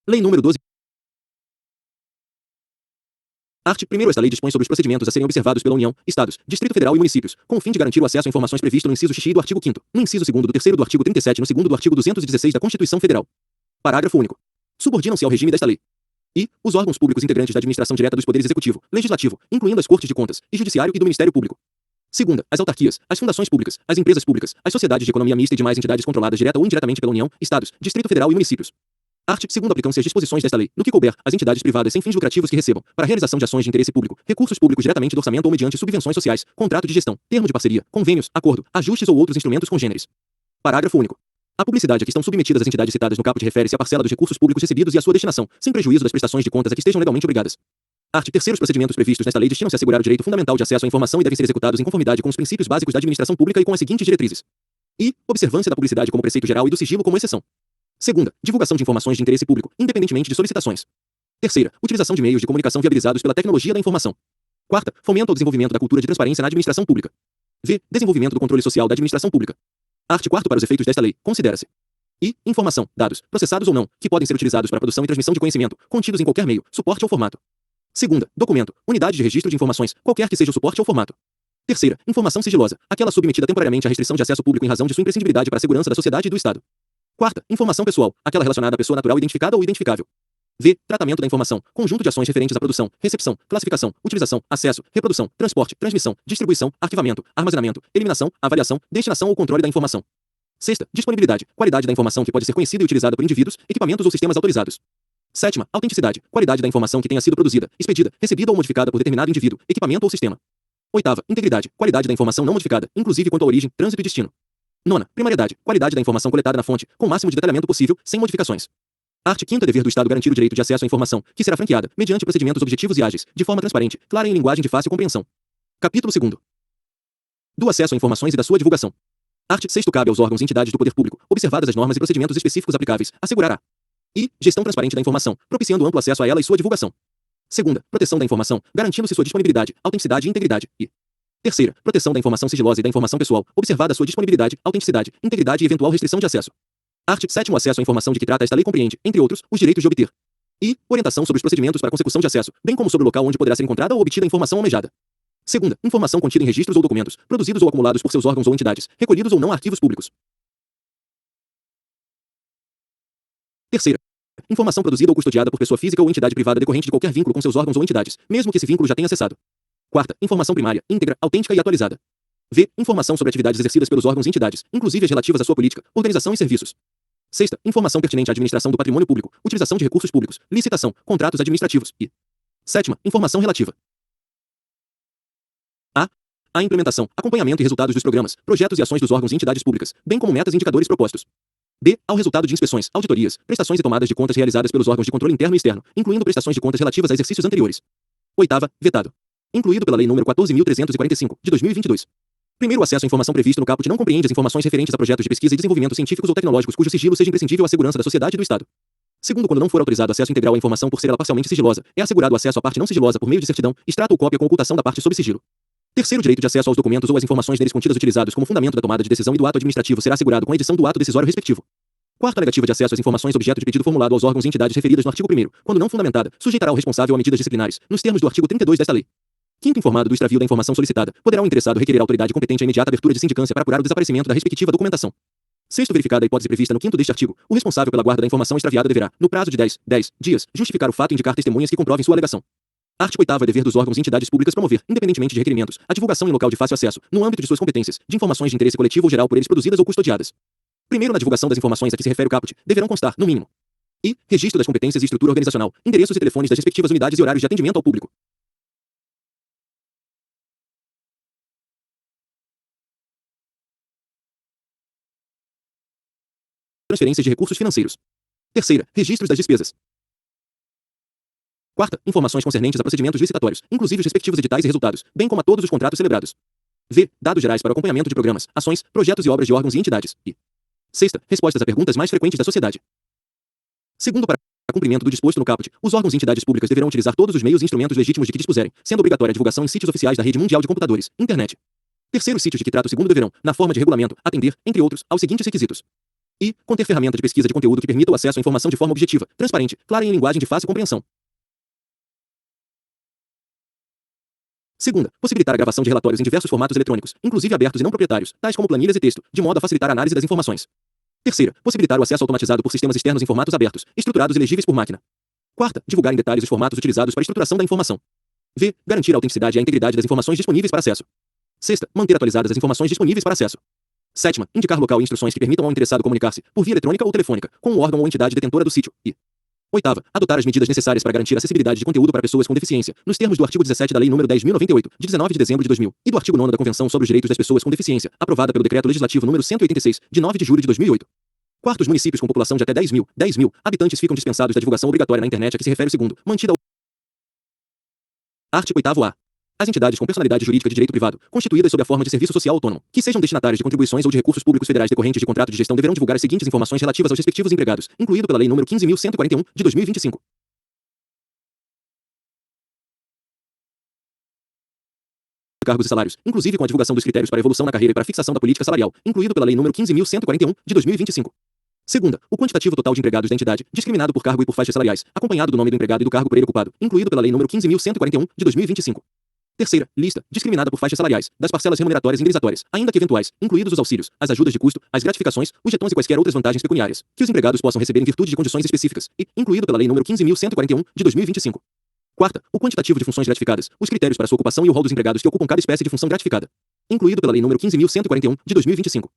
Lei nº 12. Art. 1º. Esta lei dispõe sobre os procedimentos a serem observados pela União, Estados, Distrito Federal e municípios, com o fim de garantir o acesso a informações previsto no inciso xi do artigo 5º, no inciso 2º do 3º do artigo 37 e no 2º do artigo 216 da Constituição Federal. Parágrafo único. Subordinam-se ao regime desta lei: I. Os órgãos públicos integrantes da administração direta dos poderes executivo, legislativo, incluindo as Cortes de Contas, e Judiciário e do Ministério Público. Segunda, as autarquias, as fundações públicas, as empresas públicas, as sociedades de economia mista e demais entidades controladas direta ou indiretamente pela União, Estados, Distrito Federal e municípios. Art. 2º. Aplicam-se as disposições desta lei, no que couber, às entidades privadas sem fins lucrativos que recebam, para a realização de ações de interesse público, recursos públicos diretamente do orçamento ou mediante subvenções sociais, contrato de gestão, termo de parceria, convênios, acordo, ajustes ou outros instrumentos congêneres. Parágrafo único. A publicidade a que estão submetidas as entidades citadas no caput refere-se à parcela dos recursos públicos recebidos e à sua destinação, sem prejuízo das prestações de contas a que estejam legalmente obrigadas. Art. 3º. Os procedimentos previstos nesta lei destinam-se a assegurar o direito fundamental de acesso à informação e devem ser executados em conformidade com os princípios básicos da administração pública e com as seguintes diretrizes: I. Observância da publicidade como preceito geral e do sigilo como exceção. Segunda, divulgação de informações de interesse público, independentemente de solicitações. Terceira, utilização de meios de comunicação viabilizados pela tecnologia da informação. Quarta, fomento ao desenvolvimento da cultura de transparência na administração pública. V. Desenvolvimento do controle social da administração pública. Art. 4º. Para os efeitos desta lei, considera-se: I. Informação, dados, processados ou não, que podem ser utilizados para a produção e transmissão de conhecimento, contidos em qualquer meio, suporte ou formato. Segunda, documento, unidade de registro de informações, qualquer que seja o suporte ou formato. Terceira, informação sigilosa, aquela submetida temporariamente à restrição de acesso público em razão de sua imprescindibilidade para a segurança da sociedade e do Estado. Quarta, informação pessoal, aquela relacionada à pessoa natural identificada ou identificável. V. Tratamento da informação, conjunto de ações referentes à produção, recepção, classificação, utilização, acesso, reprodução, transporte, transmissão, distribuição, arquivamento, armazenamento, eliminação, avaliação, destinação ou controle da informação. Sexta, disponibilidade, qualidade da informação que pode ser conhecida e utilizada por indivíduos, equipamentos ou sistemas autorizados. Sétima, autenticidade, qualidade da informação que tenha sido produzida, expedida, recebida ou modificada por determinado indivíduo, equipamento ou sistema. Oitava, integridade, qualidade da informação não modificada, inclusive quanto à origem, trânsito e destino. Nona, primariedade, qualidade da informação coletada na fonte, com o máximo de detalhamento possível, sem modificações. Art. 5º. É dever do Estado garantir o direito de acesso à informação, que será franqueada, mediante procedimentos objetivos e ágeis, de forma transparente, clara e em linguagem de fácil compreensão. Capítulo 2º. Do acesso a informações e da sua divulgação. Art. 6º. Cabe aos órgãos e entidades do poder público, observadas as normas e procedimentos específicos aplicáveis, assegurar a I. Gestão transparente da informação, propiciando amplo acesso a ela e sua divulgação. Segunda, proteção da informação, garantindo-se sua disponibilidade, autenticidade e integridade. E terceira, proteção da informação sigilosa e da informação pessoal, observada sua disponibilidade, autenticidade, integridade e eventual restrição de acesso. Art. 7º. Acesso à informação de que trata esta lei compreende, entre outros, os direitos de obter e orientação sobre os procedimentos para consecução de acesso, bem como sobre o local onde poderá ser encontrada ou obtida a informação almejada. Segunda, informação contida em registros ou documentos, produzidos ou acumulados por seus órgãos ou entidades, recolhidos ou não a arquivos públicos. Terceira, informação produzida ou custodiada por pessoa física ou entidade privada decorrente de qualquer vínculo com seus órgãos ou entidades, mesmo que esse vínculo já tenha cessado. Quarta, informação primária, íntegra, autêntica e atualizada. V. Informação sobre atividades exercidas pelos órgãos e entidades, inclusive as relativas à sua política, organização e serviços. Sexta, informação pertinente à administração do patrimônio público, utilização de recursos públicos, licitação, contratos administrativos e sétima, informação relativa a implementação, acompanhamento e resultados dos programas, projetos e ações dos órgãos e entidades públicas, bem como metas e indicadores propostos. B. Ao resultado de inspeções, auditorias, prestações e tomadas de contas realizadas pelos órgãos de controle interno e externo, incluindo prestações de contas relativas a exercícios anteriores. Oitava, vetado. Incluído pela Lei nº 14.345, de 2022. Primeiro, o acesso à informação previsto no caput não compreende as informações referentes a projetos de pesquisa e desenvolvimento científicos ou tecnológicos cujo sigilo seja imprescindível à segurança da sociedade e do Estado. Segundo, quando não for autorizado acesso integral à informação por ser ela parcialmente sigilosa, é assegurado o acesso à parte não sigilosa por meio de certidão, extrato ou cópia com ocultação da parte sob sigilo. Terceiro, direito de acesso aos documentos ou às informações neles contidas utilizados como fundamento da tomada de decisão e do ato administrativo será assegurado com a edição do ato decisório respectivo. Quarta, a negativa de acesso às informações objeto de pedido formulado aos órgãos e entidades referidas no artigo 1º, quando não fundamentada, sujeitará o responsável a medidas disciplinares, nos termos do artigo 32 desta lei. Quinto, informado do extravio da informação solicitada, poderá o interessado requerer à autoridade competente a imediata abertura de sindicância para apurar o desaparecimento da respectiva documentação. Sexto, verificada a hipótese prevista no 5º deste artigo, o responsável pela guarda da informação extraviada deverá, no prazo de 10 dias, justificar o fato e indicar testemunhas que comprovem sua alegação. Art. 8º. É dever dos órgãos e entidades públicas promover, independentemente de requerimentos, a divulgação em local de fácil acesso, no âmbito de suas competências, de informações de interesse coletivo ou geral por eles produzidas ou custodiadas. Primeiro, na divulgação das informações a que se refere o caput, deverão constar, no mínimo, I. Registro das competências e estrutura organizacional, endereços e telefones das respectivas unidades e horários de atendimento ao público. Transferências de recursos financeiros. Terceira, registros das despesas. Quarta, informações concernentes a procedimentos licitatórios, inclusive os respectivos editais e resultados, bem como a todos os contratos celebrados. V. Dados gerais para o acompanhamento de programas, ações, projetos e obras de órgãos e entidades. E sexta, respostas a perguntas mais frequentes da sociedade. Segundo, para cumprimento do disposto no caput, os órgãos e entidades públicas deverão utilizar todos os meios e instrumentos legítimos de que dispuserem, sendo obrigatória a divulgação em sítios oficiais da rede mundial de computadores, internet. Terceiro, os sítios de que trata o segundo deverão, na forma de regulamento, atender, entre outros, aos seguintes requisitos: E conter ferramenta de pesquisa de conteúdo que permita o acesso à informação de forma objetiva, transparente, clara e em linguagem de fácil compreensão. Segunda, possibilitar a gravação de relatórios em diversos formatos eletrônicos, inclusive abertos e não proprietários, tais como planilhas e texto, de modo a facilitar a análise das informações. Terceira, possibilitar o acesso automatizado por sistemas externos em formatos abertos, estruturados e legíveis por máquina. Quarta, divulgar em detalhes os formatos utilizados para a estruturação da informação. V. Garantir a autenticidade e a integridade das informações disponíveis para acesso. Sexta, manter atualizadas as informações disponíveis para acesso. Sétima, indicar local e instruções que permitam ao interessado comunicar-se, por via eletrônica ou telefônica, com o órgão ou entidade detentora do sítio. E oitava, adotar as medidas necessárias para garantir a acessibilidade de conteúdo para pessoas com deficiência, nos termos do artigo 17 da Lei nº 10.098, de 19 de dezembro de 2000, e do artigo 9º da Convenção sobre os Direitos das Pessoas com Deficiência, aprovada pelo Decreto Legislativo nº 186, de 9 de julho de 2008. Quarto, os municípios com população de até 10.000 habitantes ficam dispensados da divulgação obrigatória na internet a que se refere o segundo, mantida Artigo 8º-A. As entidades com personalidade jurídica de direito privado, constituídas sob a forma de serviço social autônomo, que sejam destinatárias de contribuições ou de recursos públicos federais decorrentes de contrato de gestão deverão divulgar as seguintes informações relativas aos respectivos empregados, incluído pela Lei nº 15.141, de 2025. Cargos e salários, inclusive com a divulgação dos critérios para evolução na carreira e para fixação da política salarial, incluído pela Lei nº 15.141, de 2025. Segunda, o quantitativo total de empregados da entidade, discriminado por cargo e por faixas salariais, acompanhado do nome do empregado e do cargo por ele ocupado, incluído pela Lei nº 15.141, de 2025. Terceira, lista, discriminada por faixas salariais, das parcelas remuneratórias e indenizatórias, ainda que eventuais, incluídos os auxílios, as ajudas de custo, as gratificações, os jetons e quaisquer outras vantagens pecuniárias, que os empregados possam receber em virtude de condições específicas, e, incluído pela Lei nº 15.141, de 2025. Quarta, o quantitativo de funções gratificadas, os critérios para sua ocupação e o rol dos empregados que ocupam cada espécie de função gratificada, incluído pela Lei nº 15.141, de 2025.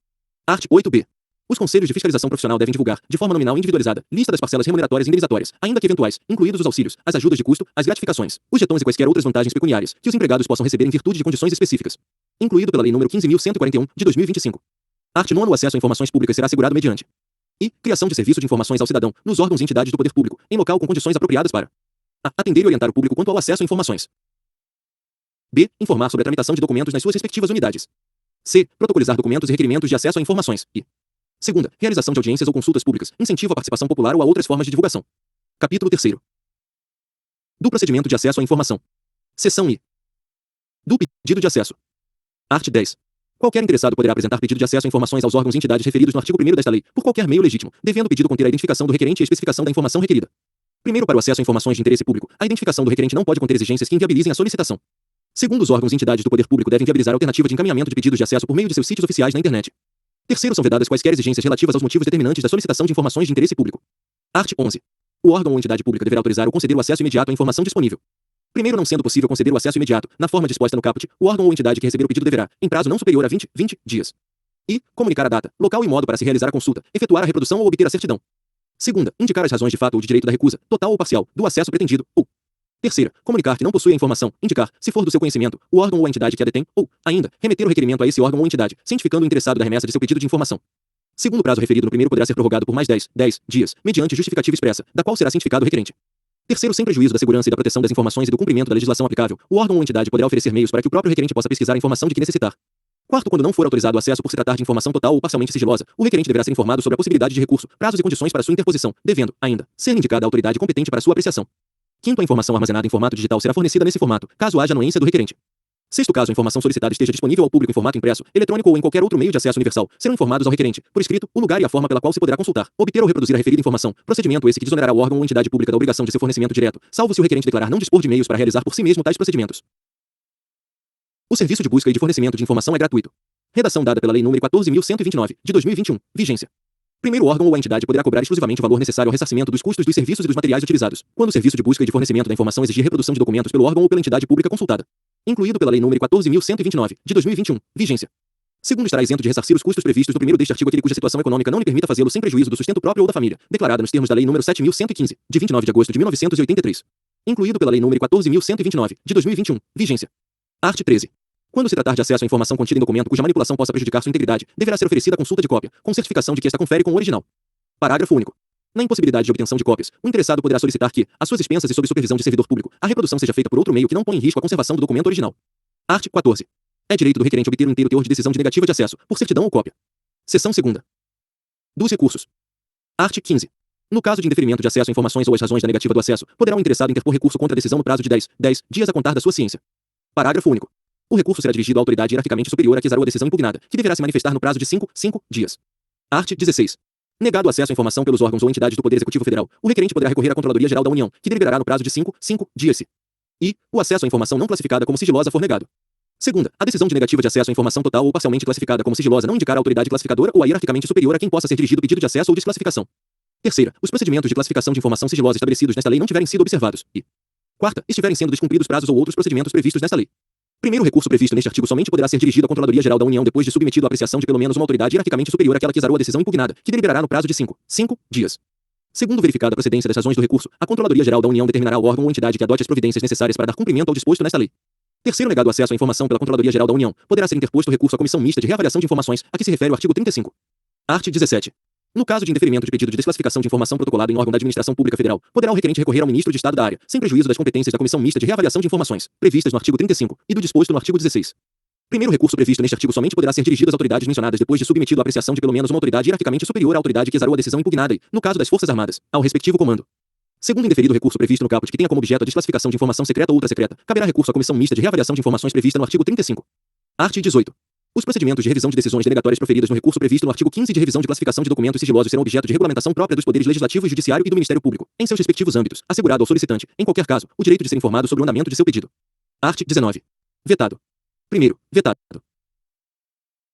Artigo 8b. Os conselhos de fiscalização profissional devem divulgar, de forma nominal e individualizada, lista das parcelas remuneratórias e indenizatórias, ainda que eventuais, incluídos os auxílios, as ajudas de custo, as gratificações, os jetons e quaisquer outras vantagens pecuniárias, que os empregados possam receber em virtude de condições específicas, incluído pela Lei nº 15.141, de 2025. Artigo 9º. O acesso a informações públicas será assegurado mediante I. Criação de serviço de informações ao cidadão, nos órgãos e entidades do poder público, em local com condições apropriadas para A. Atender e orientar o público quanto ao acesso a informações. B. Informar sobre a tramitação de documentos nas suas respectivas unidades. C. Protocolizar documentos e requerimentos de acesso a informações. E segunda, realização de audiências ou consultas públicas, incentivo à participação popular ou a outras formas de divulgação. Capítulo 3º. Do procedimento de acesso à informação. Seção I. Do pedido de acesso. Art. 10. Qualquer interessado poderá apresentar pedido de acesso a informações aos órgãos e entidades referidos no artigo 1º desta lei, por qualquer meio legítimo, devendo o pedido conter a identificação do requerente e a especificação da informação requerida. Primeiro, para o acesso a informações de interesse público, a identificação do requerente não pode conter exigências que inviabilizem a solicitação. Segundo, os órgãos e entidades do poder público devem viabilizar a alternativa de encaminhamento de pedidos de acesso por meio de seus sítios oficiais na internet. Terceiro, são vedadas quaisquer exigências relativas aos motivos determinantes da solicitação de informações de interesse público. Art. 11. O órgão ou entidade pública deverá autorizar ou conceder o acesso imediato à informação disponível. Primeiro, não sendo possível conceder o acesso imediato, na forma disposta no caput, o órgão ou entidade que receber o pedido deverá, em prazo não superior a 20 dias. E comunicar a data, local e modo para se realizar a consulta, efetuar a reprodução ou obter a certidão. Segunda, indicar as razões de fato ou de direito da recusa, total ou parcial, do acesso pretendido, ou terceira, comunicar que não possui a informação, indicar, se for do seu conhecimento, o órgão ou a entidade que a detém, ou, ainda, remeter o requerimento a esse órgão ou entidade, cientificando o interessado da remessa de seu pedido de informação. Segundo, o prazo referido no primeiro poderá ser prorrogado por mais 10 dias, mediante justificativa expressa, da qual será cientificado o requerente. Terceiro, sem prejuízo da segurança e da proteção das informações e do cumprimento da legislação aplicável, o órgão ou entidade poderá oferecer meios para que o próprio requerente possa pesquisar a informação de que necessitar. Quarto, quando não for autorizado o acesso por se tratar de informação total ou parcialmente sigilosa, o requerente deverá ser informado sobre a possibilidade de recurso, prazos e condições para sua interposição, devendo, ainda, ser indicada a autoridade competente para sua apreciação. Quinto, a informação armazenada em formato digital será fornecida nesse formato, caso haja anuência do requerente. Sexto, caso a informação solicitada esteja disponível ao público em formato impresso, eletrônico ou em qualquer outro meio de acesso universal, serão informados ao requerente, por escrito, o lugar e a forma pela qual se poderá consultar, obter ou reproduzir a referida informação, procedimento esse que desonerará o órgão ou entidade pública da obrigação de seu fornecimento direto, salvo se o requerente declarar não dispor de meios para realizar por si mesmo tais procedimentos. O serviço de busca e de fornecimento de informação é gratuito. Redação dada pela Lei nº 14.129, de 2021, vigência. Primeiro, o órgão ou a entidade poderá cobrar exclusivamente o valor necessário ao ressarcimento dos custos dos serviços e dos materiais utilizados, quando o serviço de busca e de fornecimento da informação exigir reprodução de documentos pelo órgão ou pela entidade pública consultada, incluído pela Lei nº 14.129, de 2021, vigência. Segundo, estará isento de ressarcir os custos previstos no primeiro deste artigo aquele cuja situação econômica não lhe permita fazê-lo sem prejuízo do sustento próprio ou da família, declarada nos termos da Lei nº 7.115, de 29 de agosto de 1983, incluído pela Lei nº 14.129, de 2021, vigência. Art. 13. Quando se tratar de acesso à informação contida em documento cuja manipulação possa prejudicar sua integridade, deverá ser oferecida a consulta de cópia, com certificação de que esta confere com o original. Parágrafo único. Na impossibilidade de obtenção de cópias, o interessado poderá solicitar que, às suas expensas e sob supervisão de servidor público, a reprodução seja feita por outro meio que não põe em risco a conservação do documento original. Art. 14. É direito do requerente obter o inteiro teor de decisão de negativa de acesso, por certidão ou cópia. Seção 2ª. Dos recursos. Art. 15. No caso de indeferimento de acesso a informações ou as razões da negativa do acesso, poderá o interessado interpor recurso contra a decisão no prazo de 10 dias a contar da sua ciência. Parágrafo único. O recurso será dirigido à autoridade hierarquicamente superior a que exarou a decisão impugnada, que deverá se manifestar no prazo de 5 dias. Art. 16. Negado acesso à informação pelos órgãos ou entidades do Poder Executivo Federal, o requerente poderá recorrer à Controladoria Geral da União, que deliberará no prazo de 5 dias se e o acesso à informação não classificada como sigilosa for negado. Segunda, a decisão de negativa de acesso à informação total ou parcialmente classificada como sigilosa não indicar a autoridade classificadora ou a hierarquicamente superior a quem possa ser dirigido o pedido de acesso ou desclassificação. Terceira, os procedimentos de classificação de informação sigilosa estabelecidos nesta lei não tiverem sido observados e quarta, estiverem sendo descumpridos prazos ou outros procedimentos previstos nesta lei. Primeiro recurso previsto neste artigo somente poderá ser dirigido à Controladoria Geral da União depois de submetido à apreciação de pelo menos uma autoridade hierarquicamente superior àquela que exarou a decisão impugnada, que deliberará no prazo de 5 dias. Segundo verificada a procedência das razões do recurso, a Controladoria Geral da União determinará ao órgão ou entidade que adote as providências necessárias para dar cumprimento ao disposto nesta lei. Terceiro, negado acesso à informação pela Controladoria Geral da União, poderá ser interposto recurso à Comissão Mista de Reavaliação de Informações, a que se refere o artigo 35. Art. 17. No caso de indeferimento de pedido de desclassificação de informação protocolado em órgão da Administração Pública Federal, poderá o requerente recorrer ao Ministro de Estado da área, sem prejuízo das competências da Comissão Mista de Reavaliação de Informações, previstas no artigo 35, e do disposto no artigo 16. Primeiro recurso previsto neste artigo somente poderá ser dirigido às autoridades mencionadas depois de submetido à apreciação de pelo menos uma autoridade hierarquicamente superior à autoridade que exarou a decisão impugnada e, no caso das Forças Armadas, ao respectivo comando. Segundo indeferido recurso previsto no caput que tenha como objeto a desclassificação de informação secreta ou ultrasecreta, caberá recurso à Comissão Mista de Reavaliação de Informações prevista no artigo 35. Art. 18. Os procedimentos de revisão de decisões denegatórias proferidas no recurso previsto no artigo 15 de revisão de classificação de documentos sigilosos serão objeto de regulamentação própria dos poderes legislativo e judiciário e do Ministério Público, em seus respectivos âmbitos, assegurado ao solicitante, em qualquer caso, o direito de ser informado sobre o andamento de seu pedido. Art. 19. Vetado. Primeiro, vetado.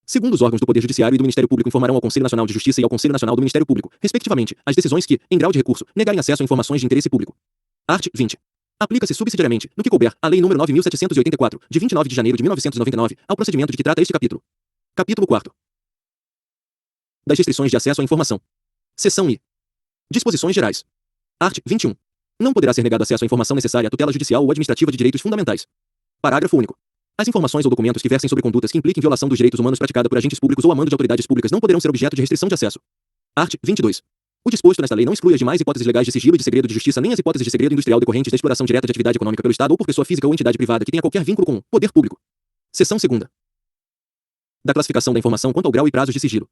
Segundo, os órgãos do Poder Judiciário e do Ministério Público informarão ao Conselho Nacional de Justiça e ao Conselho Nacional do Ministério Público, respectivamente, as decisões que, em grau de recurso, negarem acesso a informações de interesse público. Art. 20. Aplica-se subsidiariamente, no que couber, a Lei nº 9.784, de 29 de janeiro de 1999, ao procedimento de que trata este capítulo. Capítulo 4. Das restrições de acesso à informação. Seção I. Disposições gerais. Art. 21. Não poderá ser negado acesso à informação necessária à tutela judicial ou administrativa de direitos fundamentais. Parágrafo único. As informações ou documentos que versem sobre condutas que impliquem violação dos direitos humanos praticada por agentes públicos ou a mando de autoridades públicas não poderão ser objeto de restrição de acesso. Art. 22. O disposto nesta lei não exclui as demais hipóteses legais de sigilo e de segredo de justiça nem as hipóteses de segredo industrial decorrentes da exploração direta de atividade econômica pelo Estado ou por pessoa física ou entidade privada que tenha qualquer vínculo com o poder público. Seção 2ª. Da classificação da informação quanto ao grau e prazos de sigilo.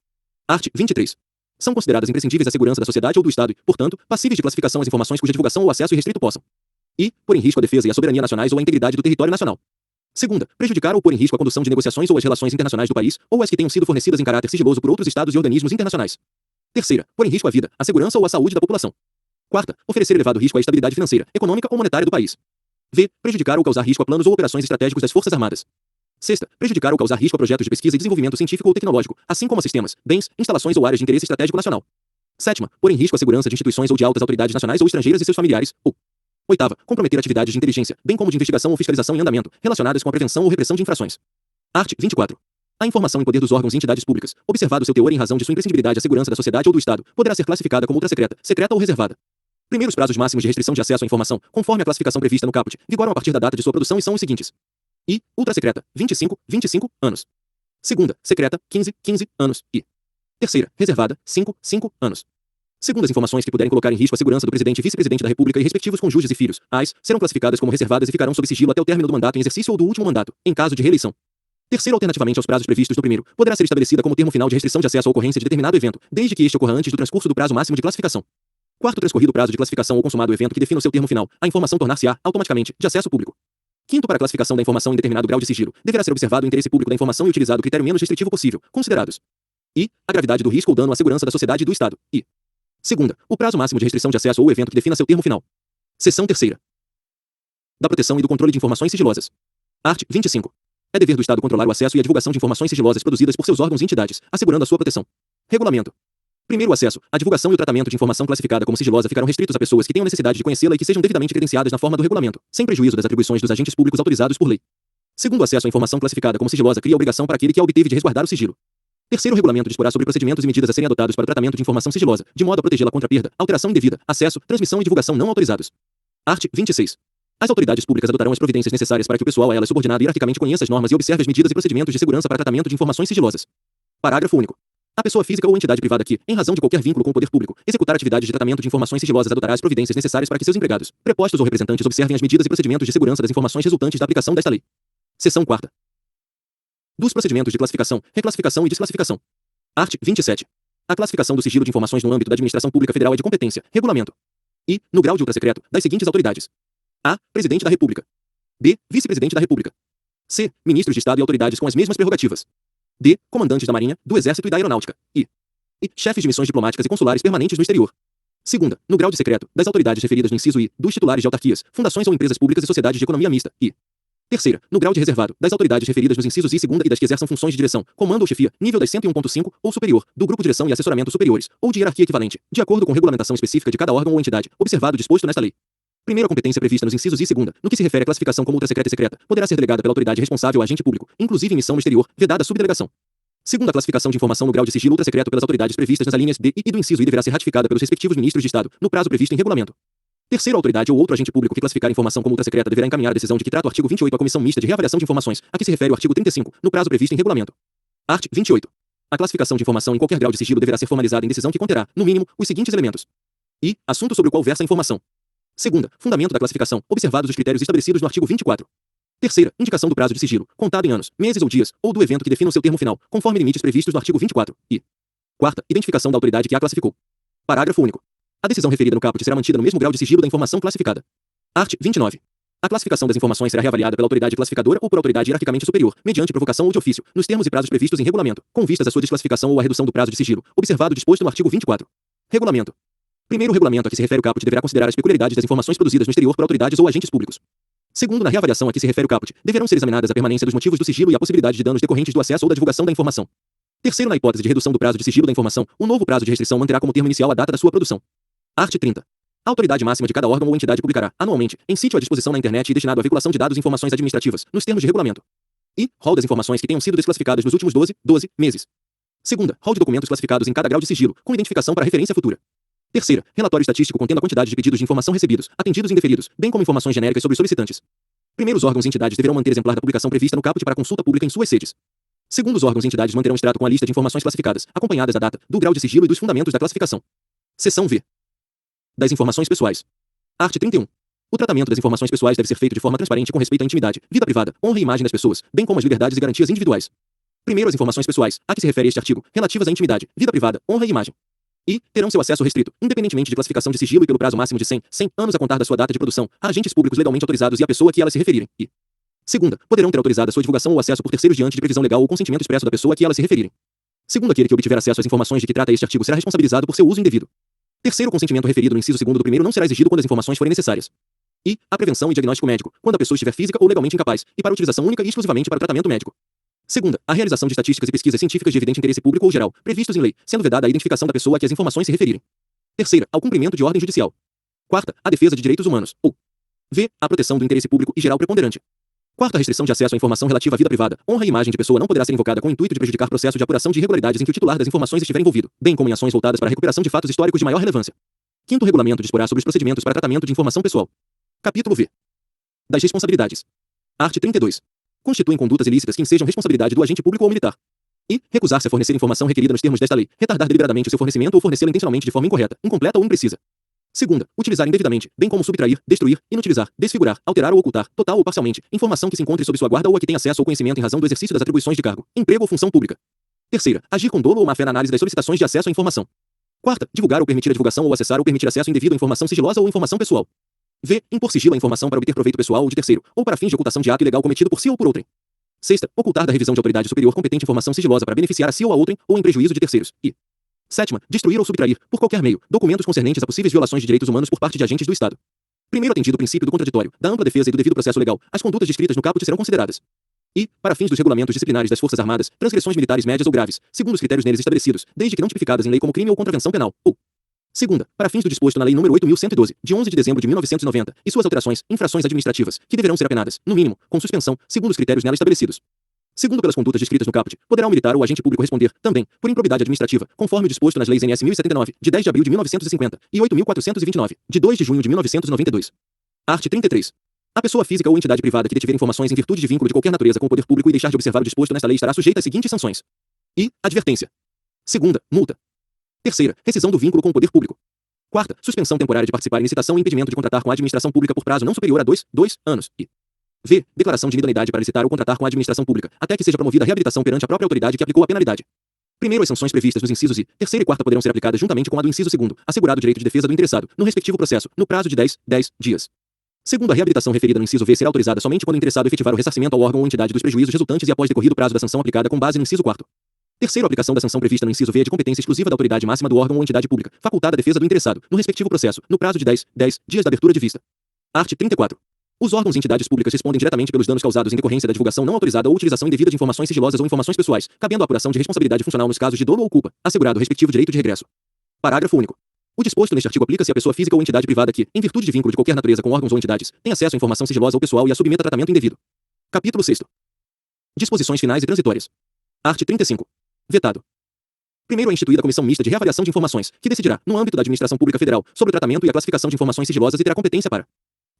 Art. 23. São consideradas imprescindíveis à segurança da sociedade ou do Estado e, portanto, passíveis de classificação as informações cuja divulgação ou acesso irrestrito possam e pôr em risco a defesa e a soberania nacionais ou a integridade do território nacional. Segunda, prejudicar ou pôr em risco a condução de negociações ou as relações internacionais do país, ou as que tenham sido fornecidas em caráter sigiloso por outros estados e organismos internacionais. Terceira, pôr em risco a vida, a segurança ou a saúde da população. Quarta, oferecer elevado risco à estabilidade financeira, econômica ou monetária do país. V. Prejudicar ou causar risco a planos ou operações estratégicos das Forças Armadas. Sexta, prejudicar ou causar risco a projetos de pesquisa e desenvolvimento científico ou tecnológico, assim como a sistemas, bens, instalações ou áreas de interesse estratégico nacional. Sétima, pôr em risco a segurança de instituições ou de altas autoridades nacionais ou estrangeiras e seus familiares, ou oitava, comprometer atividades de inteligência, bem como de investigação ou fiscalização em andamento, relacionadas com a prevenção ou repressão de infrações. Art. 24. A informação em poder dos órgãos e entidades públicas, observado seu teor em razão de sua imprescindibilidade à segurança da sociedade ou do Estado, poderá ser classificada como ultrasecreta, secreta ou reservada. Primeiros prazos máximos de restrição de acesso à informação, conforme a classificação prevista no caput, vigoram a partir da data de sua produção e são os seguintes. I. Ultrasecreta, 25 anos. Segunda, secreta, 15 anos. E terceira, reservada, 5 anos. Segundo as informações que puderem colocar em risco a segurança do presidente e vice-presidente da República e respectivos cônjuges e filhos, as serão classificadas como reservadas e ficarão sob sigilo até o término do mandato em exercício ou do último mandato, em caso de reeleição. Terceiro, alternativamente aos prazos previstos no primeiro, poderá ser estabelecida como termo final de restrição de acesso à ocorrência de determinado evento, desde que este ocorra antes do transcurso do prazo máximo de classificação. Quarto, transcorrido o prazo de classificação ou consumado o evento que defina o seu termo final, a informação tornar-se-á, automaticamente, de acesso público. Quinto, para a classificação da informação em determinado grau de sigilo, deverá ser observado o interesse público da informação e utilizado o critério menos restritivo possível, considerados I. A gravidade do risco ou dano à segurança da sociedade e do Estado. E segunda, o prazo máximo de restrição de acesso ou evento que defina seu termo final. Seção 3ª. Da proteção e do controle de informações sigilosas. Art. 25. É dever do Estado controlar o acesso e a divulgação de informações sigilosas produzidas por seus órgãos e entidades, assegurando a sua proteção. Regulamento. Primeiro, o acesso, a divulgação e o tratamento de informação classificada como sigilosa ficarão restritos a pessoas que tenham necessidade de conhecê-la e que sejam devidamente credenciadas na forma do regulamento, sem prejuízo das atribuições dos agentes públicos autorizados por lei. Segundo, o acesso à informação classificada como sigilosa cria obrigação para aquele que a obteve de resguardar o sigilo. Terceiro, o regulamento disporá sobre procedimentos e medidas a serem adotados para o tratamento de informação sigilosa, de modo a protegê-la contra perda, alteração indevida, acesso, transmissão e divulgação não autorizados. Art. 26. As autoridades públicas adotarão as providências necessárias para que o pessoal a elas subordinado hierarquicamente conheça as normas e observe as medidas e procedimentos de segurança para tratamento de informações sigilosas. Parágrafo único. A pessoa física ou entidade privada que, em razão de qualquer vínculo com o poder público, executar atividades de tratamento de informações sigilosas adotará as providências necessárias para que seus empregados, prepostos ou representantes observem as medidas e procedimentos de segurança das informações resultantes da aplicação desta lei. Seção 4ª. Dos procedimentos de classificação, reclassificação e desclassificação. Art. 27. A classificação do sigilo de informações no âmbito da Administração Pública Federal é de competência, regulamento. I. No grau de ultrasecreto, das seguintes autoridades. A. Presidente da República. B. Vice-Presidente da República. C. Ministros de Estado e autoridades com as mesmas prerrogativas. D. Comandantes da Marinha, do Exército e da Aeronáutica. E e chefes de missões diplomáticas e consulares permanentes no exterior. Segunda, no grau de secreto, das autoridades referidas no inciso I, dos titulares de autarquias, fundações ou empresas públicas e sociedades de economia mista, e terceira, no grau de reservado, das autoridades referidas nos incisos I e segunda e das que exerçam funções de direção, comando ou chefia, nível das 101.5 ou superior, do grupo direção e assessoramento superiores, ou de hierarquia equivalente, de acordo com regulamentação específica de cada órgão ou entidade, observado o disposto nesta lei. Primeira competência prevista nos incisos I e segunda, no que se refere à classificação como ultrasecreta e secreta, poderá ser delegada pela autoridade responsável ao agente público, inclusive em missão no exterior, vedada a subdelegação. Segunda, a classificação de informação no grau de sigilo ultrasecreto pelas autoridades previstas nas alíneas D e do inciso I deverá ser ratificada pelos respectivos ministros de Estado, no prazo previsto em regulamento. Terceira, a autoridade ou outro agente público que classificar a informação como ultrasecreta deverá encaminhar a decisão de que trata o artigo 28 à Comissão Mista de Reavaliação de Informações, a que se refere o artigo 35, no prazo previsto em regulamento. Art. 28. A classificação de informação em qualquer grau de sigilo deverá ser formalizada em decisão que conterá, no mínimo, os seguintes elementos. I. Assunto sobre o qual versa a informação. Segunda, fundamento da classificação, observados os critérios estabelecidos no artigo 24. Terceira, indicação do prazo de sigilo, contado em anos, meses ou dias, ou do evento que defina o seu termo final, conforme limites previstos no artigo 24. E quarta, identificação da autoridade que a classificou. Parágrafo único. A decisão referida no caput será mantida no mesmo grau de sigilo da informação classificada. Art. 29. A classificação das informações será reavaliada pela autoridade classificadora ou por autoridade hierarquicamente superior, mediante provocação ou de ofício, nos termos e prazos previstos em regulamento, com vistas à sua desclassificação ou à redução do prazo de sigilo, observado o disposto no artigo 24. Regulamento. Primeiro, o regulamento a que se refere o caput deverá considerar as peculiaridades das informações produzidas no exterior por autoridades ou agentes públicos. Segundo, na reavaliação a que se refere o caput, deverão ser examinadas a permanência dos motivos do sigilo e a possibilidade de danos decorrentes do acesso ou da divulgação da informação. Terceiro, na hipótese de redução do prazo de sigilo da informação, o novo prazo de restrição manterá como termo inicial a data da sua produção. Art. 30. A autoridade máxima de cada órgão ou entidade publicará, anualmente, em sítio à disposição na internet e destinado à veiculação de dados e informações administrativas, nos termos de regulamento. E rol das informações que tenham sido desclassificadas nos últimos 12 meses. Segunda, rol de documentos classificados em cada grau de sigilo, com identificação para referência futura. Terceira, relatório estatístico contendo a quantidade de pedidos de informação recebidos, atendidos e indeferidos, bem como informações genéricas sobre os solicitantes. Primeiro, os órgãos e entidades deverão manter exemplar da publicação prevista no caput para consulta pública em suas sedes. Segundo, os órgãos e entidades manterão extrato com a lista de informações classificadas, acompanhadas da data, do grau de sigilo e dos fundamentos da classificação. Seção V. Das informações pessoais. Art. 31. O tratamento das informações pessoais deve ser feito de forma transparente com respeito à intimidade, vida privada, honra e imagem das pessoas, bem como às liberdades e garantias individuais. Primeiro, as informações pessoais, a que se refere este artigo, relativas à intimidade, vida privada, honra e imagem. E terão seu acesso restrito, independentemente de classificação de sigilo e pelo prazo máximo de 100 anos a contar da sua data de produção, a agentes públicos legalmente autorizados e a pessoa a que elas se referirem. E segunda, poderão ter autorizado a sua divulgação ou acesso por terceiros diante de previsão legal ou consentimento expresso da pessoa a que elas se referirem. Segundo, aquele que obtiver acesso às informações de que trata este artigo será responsabilizado por seu uso indevido. Terceiro, o consentimento referido no inciso 2º do primeiro não será exigido quando as informações forem necessárias. E a prevenção e diagnóstico médico, quando a pessoa estiver física ou legalmente incapaz, e para utilização única e exclusivamente para o tratamento médico. Segunda, a realização de estatísticas e pesquisas científicas de evidente interesse público ou geral, previstos em lei, sendo vedada a identificação da pessoa a que as informações se referirem. Terceira, ao cumprimento de ordem judicial. Quarta, a defesa de direitos humanos, ou V, a proteção do interesse público e geral preponderante. Quarta, a restrição de acesso à informação relativa à vida privada, honra e imagem de pessoa não poderá ser invocada com o intuito de prejudicar processo de apuração de irregularidades em que o titular das informações estiver envolvido, bem como em ações voltadas para a recuperação de fatos históricos de maior relevância. Quinto, regulamento disporá sobre os procedimentos para tratamento de informação pessoal. Capítulo V. Das responsabilidades. Art. 32. Constituem condutas ilícitas que ensejam responsabilidade do agente público ou militar. E recusar-se a fornecer informação requerida nos termos desta lei, retardar deliberadamente o seu fornecimento ou fornecê-la intencionalmente de forma incorreta, incompleta ou imprecisa. Segunda, utilizar indevidamente, bem como subtrair, destruir, inutilizar, desfigurar, alterar ou ocultar, total ou parcialmente, informação que se encontre sob sua guarda ou a que tenha acesso ou conhecimento em razão do exercício das atribuições de cargo, emprego ou função pública. Terceira, agir com dolo ou má-fé na análise das solicitações de acesso à informação. Quarta, divulgar ou permitir a divulgação ou acessar ou permitir acesso indevido a informação sigilosa ou informação pessoal. V, impor sigilo à informação para obter proveito pessoal ou de terceiro, ou para fins de ocultação de ato ilegal cometido por si ou por outrem. Sexta, ocultar da revisão de autoridade superior competente informação sigilosa para beneficiar a si ou a outrem, ou em prejuízo de terceiros. E sétima, destruir ou subtrair, por qualquer meio, documentos concernentes a possíveis violações de direitos humanos por parte de agentes do Estado. Primeiro atendido o princípio do contraditório, da ampla defesa e do devido processo legal, as condutas descritas no caput serão consideradas. E, para fins dos regulamentos disciplinares das Forças Armadas, transgressões militares médias ou graves, segundo os critérios neles estabelecidos, desde que não tipificadas em lei como crime ou contravenção penal, ou segunda, para fins do disposto na Lei nº 8.112, de 11 de dezembro de 1990, e suas alterações, infrações administrativas, que deverão ser apenadas, no mínimo, com suspensão, segundo os critérios nela estabelecidos. Segundo, pelas condutas descritas no caput, poderá o militar ou o agente público responder, também, por improbidade administrativa, conforme o disposto nas leis NS 1079, de 10 de abril de 1950, e 8.429, de 2 de junho de 1992. Art. 33. A pessoa física ou entidade privada que detiver informações em virtude de vínculo de qualquer natureza com o poder público e deixar de observar o disposto nesta lei estará sujeita às seguintes sanções. E advertência. Segunda, multa. Terceira, rescisão do vínculo com o poder público. Quarta, suspensão temporária de participar em licitação e impedimento de contratar com a administração pública por prazo não superior a 2 anos. E V, declaração de inidoneidade para licitar ou contratar com a administração pública, até que seja promovida a reabilitação perante a própria autoridade que aplicou a penalidade. Primeiro, as sanções previstas nos incisos I, terceira e quarta poderão ser aplicadas juntamente com a do inciso 2º, assegurado o direito de defesa do interessado, no respectivo processo, no prazo de 10 dias. Segundo, a reabilitação referida no inciso V será autorizada somente quando o interessado efetivar o ressarcimento ao órgão ou entidade dos prejuízos resultantes e após decorrido o prazo da sanção aplicada com base no inciso 4º. Terceiro, a aplicação da sanção prevista no inciso V é de competência exclusiva da autoridade máxima do órgão ou entidade pública, facultada à defesa do interessado, no respectivo processo, no prazo de 10 dias da abertura de vista. Art. 34. Os órgãos e entidades públicas respondem diretamente pelos danos causados em decorrência da divulgação não autorizada ou utilização indevida de informações sigilosas ou informações pessoais, cabendo a apuração de responsabilidade funcional nos casos de dolo ou culpa, assegurado o respectivo direito de regresso. Parágrafo único. O disposto neste artigo aplica-se à pessoa física ou entidade privada que, em virtude de vínculo de qualquer natureza com órgãos ou entidades, tem acesso à informação sigilosa ou pessoal e a submeta a tratamento indevido. Capítulo 6. Disposições finais e transitórias. Art. 35. Vetado. Primeiro é instituída a Comissão Mista de Reavaliação de Informações, que decidirá, no âmbito da Administração Pública Federal, sobre o tratamento e a classificação de informações sigilosas e terá competência para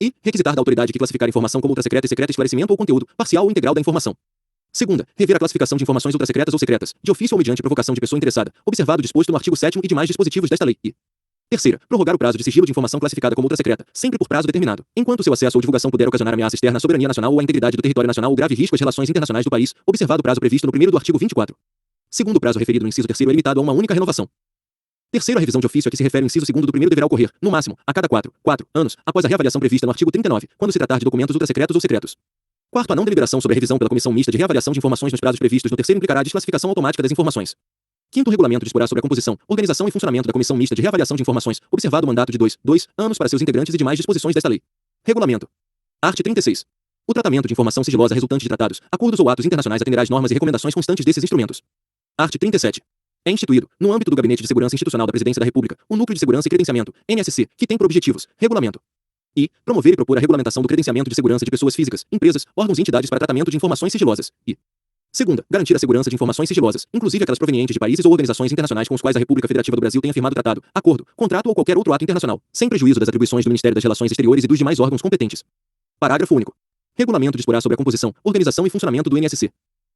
e requisitar da autoridade que classificar informação como ultrassecreta e secreta esclarecimento ou conteúdo, parcial ou integral da informação. Segunda, rever a classificação de informações ultrassecretas ou secretas, de ofício ou mediante provocação de pessoa interessada, observado o disposto no artigo 7º e demais dispositivos desta lei. E terceira, prorrogar o prazo de sigilo de informação classificada como ultrassecreta, sempre por prazo determinado, enquanto seu acesso ou divulgação puder ocasionar ameaça externa à soberania nacional ou à integridade do território nacional ou grave risco às relações internacionais do país, observado o prazo previsto no primeiro do artigo 24. Segundo, o prazo referido no inciso 3º é limitado a uma única renovação. Terceiro, a revisão de ofício a que se refere o inciso 2º do primeiro deverá ocorrer, no máximo, a cada 4 anos, após a reavaliação prevista no artigo 39, quando se tratar de documentos ultrassecretos ou secretos. Quarto, a não deliberação sobre a revisão pela Comissão Mista de Reavaliação de Informações nos prazos previstos no terceiro implicará a desclassificação automática das informações. Quinto, o regulamento disporá sobre a composição, organização e funcionamento da Comissão Mista de Reavaliação de Informações, observado o mandato de 2 anos para seus integrantes e demais disposições desta lei. Regulamento. Art. 36. O tratamento de informação sigilosa resultante de tratados, acordos ou atos internacionais atenderá às normas e recomendações constantes desses instrumentos. Art. 37. É instituído, no âmbito do Gabinete de Segurança Institucional da Presidência da República, o Núcleo de Segurança e Credenciamento, NSC, que tem por objetivos, regulamento e promover e propor a regulamentação do credenciamento de segurança de pessoas físicas, empresas, órgãos e entidades para tratamento de informações sigilosas. E segunda, garantir a segurança de informações sigilosas, inclusive aquelas provenientes de países ou organizações internacionais com os quais a República Federativa do Brasil tenha firmado tratado, acordo, contrato ou qualquer outro ato internacional, sem prejuízo das atribuições do Ministério das Relações Exteriores e dos demais órgãos competentes. Parágrafo único. Regulamento disporá sobre a composição, organização e funcionamento do NSC.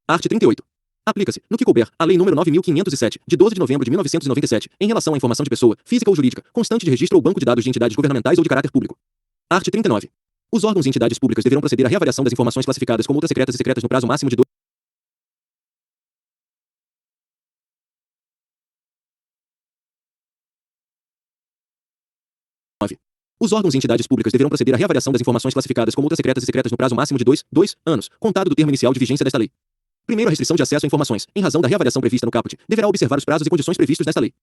Art. 38. Aplica-se, no que couber, a Lei nº 9.507, de 12 de novembro de 1997, em relação à informação de pessoa, física ou jurídica, constante de registro ou banco de dados de entidades governamentais ou de caráter público. Art. 39. Os órgãos e entidades públicas deverão proceder à reavaliação das informações classificadas como ultrassecretas e secretas no prazo máximo de 2. Os órgãos e entidades públicas deverão proceder à reavaliação das informações classificadas como ultrassecretas e secretas no prazo máximo de 2 anos, contado do termo inicial de vigência desta lei. Primeiro, a restrição de acesso a informações, em razão da reavaliação prevista no caput, deverá observar os prazos e condições previstos nesta lei.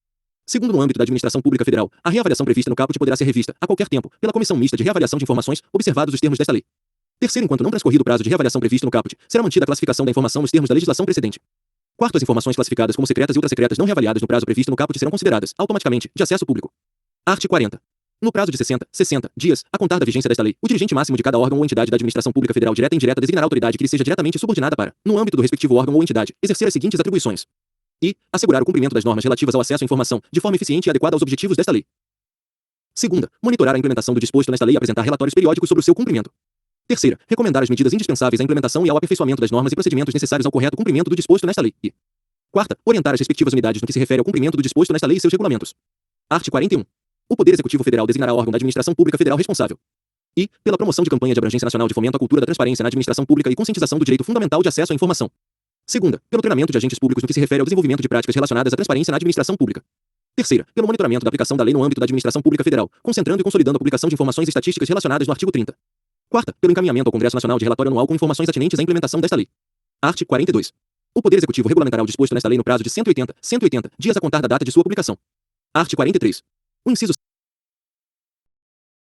Segundo, no âmbito da Administração Pública Federal, a reavaliação prevista no caput poderá ser revista, a qualquer tempo, pela Comissão Mista de Reavaliação de Informações, observados os termos desta lei. Terceiro, enquanto não transcorrido o prazo de reavaliação previsto no caput, será mantida a classificação da informação nos termos da legislação precedente. Quarto, as informações classificadas como secretas e ultrassecretas não reavaliadas no prazo previsto no caput serão consideradas, automaticamente, de acesso público. Art. 40. No prazo de 60 dias, a contar da vigência desta lei, o dirigente máximo de cada órgão ou entidade da Administração Pública Federal direta e indireta designará a autoridade que lhe seja diretamente subordinada para, no âmbito do respectivo órgão ou entidade, exercer as seguintes atribuições. E assegurar o cumprimento das normas relativas ao acesso à informação, de forma eficiente e adequada aos objetivos desta lei. Segunda, monitorar a implementação do disposto nesta lei e apresentar relatórios periódicos sobre o seu cumprimento. Terceira, recomendar as medidas indispensáveis à implementação e ao aperfeiçoamento das normas e procedimentos necessários ao correto cumprimento do disposto nesta lei. E quarta, orientar as respectivas unidades no que se refere ao cumprimento do disposto nesta lei e seus regulamentos. Art. 41. O Poder Executivo Federal designará órgão da Administração Pública Federal responsável. E pela promoção de campanha de abrangência nacional de fomento à cultura da transparência na administração pública e conscientização do direito fundamental de acesso à informação. Segunda, pelo treinamento de agentes públicos no que se refere ao desenvolvimento de práticas relacionadas à transparência na administração pública. Terceira, pelo monitoramento da aplicação da lei no âmbito da Administração Pública Federal, concentrando e consolidando a publicação de informações estatísticas relacionadas no artigo 30. Quarta, pelo encaminhamento ao Congresso Nacional de relatório anual com informações atinentes à implementação desta lei. Art. 42. O Poder Executivo regulamentará o disposto nesta lei no prazo de 180 dias a contar da data de sua publicação. Art. 43. O inciso